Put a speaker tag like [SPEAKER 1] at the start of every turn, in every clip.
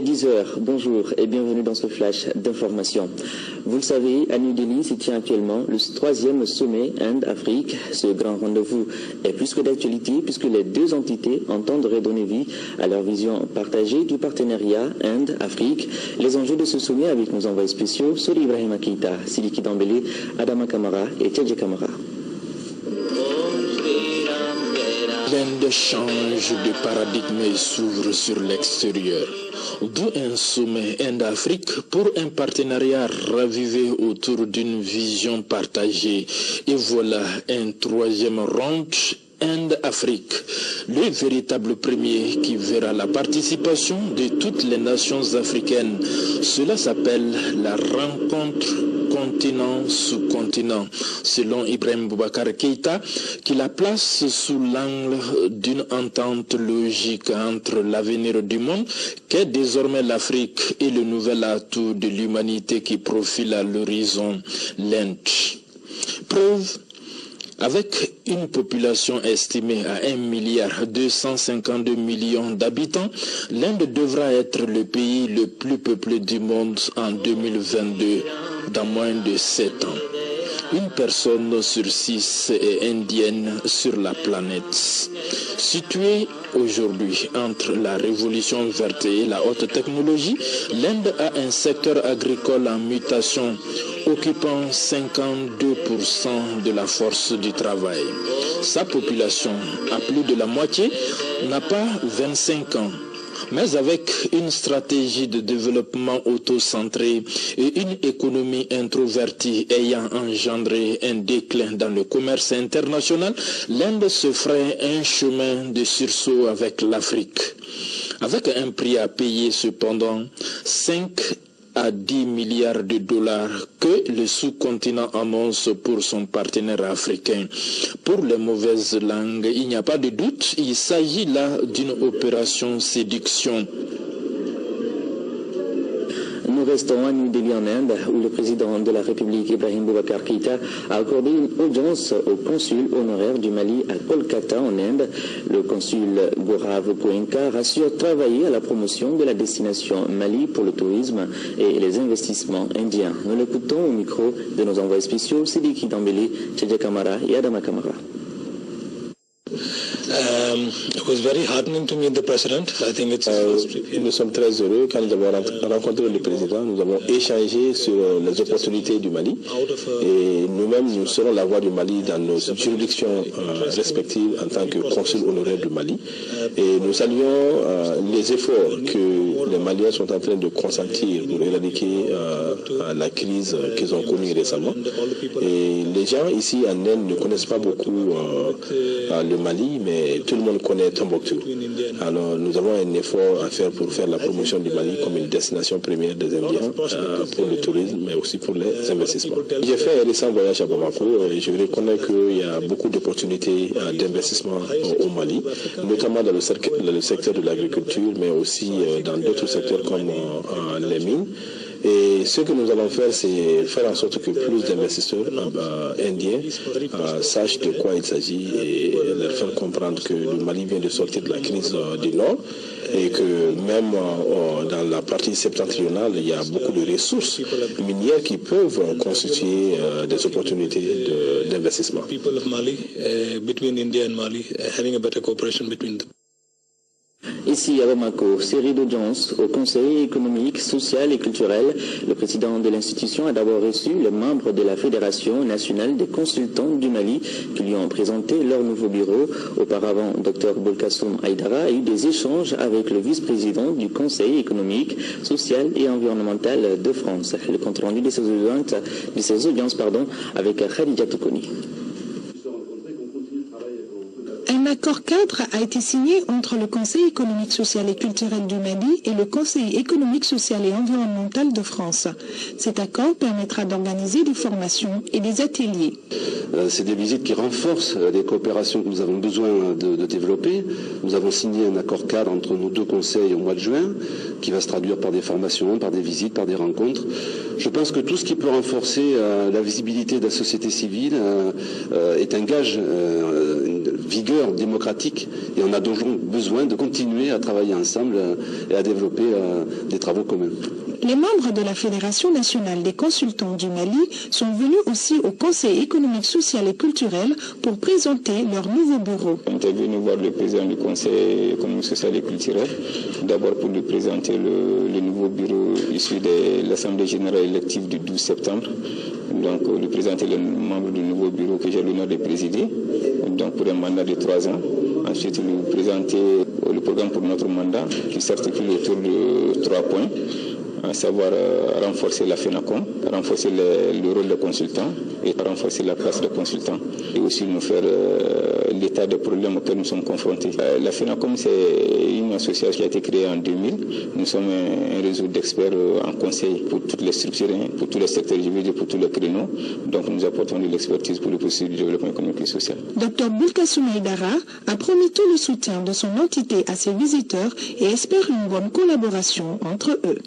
[SPEAKER 1] 10 heures, bonjour et bienvenue dans ce flash d'information. Vous le savez, à New Delhi se tient actuellement le 3e sommet Inde-Afrique. Ce grand rendez-vous est plus que d'actualité puisque les deux entités entendent redonner vie à leur vision partagée du partenariat Inde-Afrique. Les enjeux de ce sommet avec nos envoyés spéciaux, Sori Ibrahima Keita, Sidiki Dambélé, Adama Kamara et Tchadje Kamara.
[SPEAKER 2] L'Inde change de paradigme et s'ouvre sur l'extérieur. D'où un sommet Inde-Afrique pour un partenariat ravivé autour d'une vision partagée. Et voilà un 3e round Inde-Afrique, le véritable premier qui verra la participation de toutes les nations africaines. Cela s'appelle la rencontre continent sous continent, selon Ibrahim Boubacar Keïta, qui la place sous l'angle d'une entente logique entre l'avenir du monde, qu'est désormais l'Afrique, et le nouvel atout de l'humanité qui profile à l'horizon, l'Inde. Preuve, avec une population estimée à 1,252 milliard d'habitants, l'Inde devra être le pays le plus peuplé du monde en 2022, dans moins de 7 ans. Une personne sur 6 est indienne sur la planète. Située aujourd'hui entre la révolution verte et la haute technologie, l'Inde a un secteur agricole en mutation, occupant 52% de la force du travail. Sa population, à plus de la moitié, n'a pas 25 ans. Mais avec une stratégie de développement auto-centrée et une économie introvertie ayant engendré un déclin dans le commerce international, l'Inde se ferait un chemin de sursaut avec l'Afrique. Avec un prix à payer cependant, 5 à 10 milliards de dollars que le sous-continent annonce pour son partenaire africain. Pour les mauvaises langues, il n'y a pas de doute, il s'agit là d'une opération séduction.
[SPEAKER 1] Nous restons à New Delhi en Inde, où le président de la République, Ibrahim Boubacar Keïta, a accordé une audience au consul honoraire du Mali à Kolkata en Inde. Le consul Gaurav Goenka rassure travailler à la promotion de la destination Mali pour le tourisme et les investissements indiens. Nous l'écoutons au micro de nos envoyés spéciaux, Sidiki Dambélé, Tchadje Kamara et Adama Kamara.
[SPEAKER 3] It was very heartening to meet the president. I think it's
[SPEAKER 4] nous sommes très heureux quand nous avons rencontré le président. Nous avons échangé sur les opportunités du Mali et nous-mêmes nous serons la voix du Mali dans nos juridictions respectives en tant que consul honoraire du Mali. Et nous saluons les efforts que les Maliens sont en train de consentir pour éradiquer la crise qu'ils ont connue récemment. Et les gens ici en Inde ne connaissent pas beaucoup le Mali, mais tout le monde connaît Tombouctou. Alors nous avons un effort à faire pour faire la promotion du Mali comme une destination première des Indiens pour le tourisme, mais aussi pour les investissements. J'ai fait un récent voyage à Bamako et je reconnais qu'il y a beaucoup d'opportunités d'investissement au Mali, notamment dans le secteur de l'agriculture, mais aussi dans d'autres secteurs comme les mines. Et ce que nous allons faire, c'est faire en sorte que plus d'investisseurs indiens sachent de quoi il s'agit et leur faire comprendre que le Mali vient de sortir de la crise du Nord et que même dans la partie septentrionale, il y a beaucoup de ressources minières qui peuvent constituer des opportunités d'investissement.
[SPEAKER 3] People of Mali, between India and Mali, having a better cooperation between them.
[SPEAKER 1] Ici à Bamako, série d'audience au Conseil économique, social et culturel. Le président de l'institution a d'abord reçu les membres de la Fédération nationale des consultants du Mali qui lui ont présenté leur nouveau bureau. Auparavant, Dr Bolkassoum Haïdara a eu des échanges avec le vice-président du Conseil économique, social et environnemental de France. Le compte rendu de ces audiences, avec Khadija Toukoni.
[SPEAKER 5] Un accord cadre a été signé entre le Conseil économique, social et culturel du Mali et le Conseil économique, social et environnemental de France. Cet accord permettra d'organiser des formations et des ateliers.
[SPEAKER 6] C'est des visites qui renforcent les coopérations que nous avons besoin de développer. Nous avons signé un accord cadre entre nos deux conseils au mois de juin, qui va se traduire par des formations, par des visites, par des rencontres. Je pense que tout ce qui peut renforcer la visibilité de la société civile est un gage vigueur démocratique et on a donc besoin de continuer à travailler ensemble et à développer des travaux communs.
[SPEAKER 5] Les membres de la Fédération nationale des consultants du Mali sont venus aussi au Conseil économique, social et culturel pour présenter leur nouveau bureau.
[SPEAKER 7] On est venu voir le président du Conseil économique, social et culturel, d'abord pour lui présenter le nouveau bureau issu de l'Assemblée générale élective du 12 septembre. Donc lui présenter les membres du nouveau bureau que j'ai l'honneur de présider, donc pour un mandat de 3 ans. Ensuite, lui présenter le programme pour notre mandat qui s'articule autour de 3 points. À savoir renforcer la FENACOM, renforcer le rôle des consultants et renforcer la place des consultants. Et aussi nous faire l'état des problèmes auxquels nous sommes confrontés. La FENACOM, c'est une association qui a été créée en 2000. Nous sommes un réseau d'experts en conseil pour toutes les structures, pour tous les secteurs, je veux dire pour tous les créneaux. Donc nous apportons de l'expertise pour le processus du développement économique et social.
[SPEAKER 5] Dr Boulkassou Maïdara a promis tout le soutien de son entité à ses visiteurs et espère une bonne collaboration entre eux.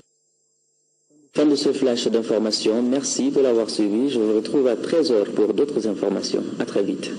[SPEAKER 1] Fin de ce flash d'information. Merci de l'avoir suivi. Je vous retrouve à 13h pour d'autres informations. À très vite.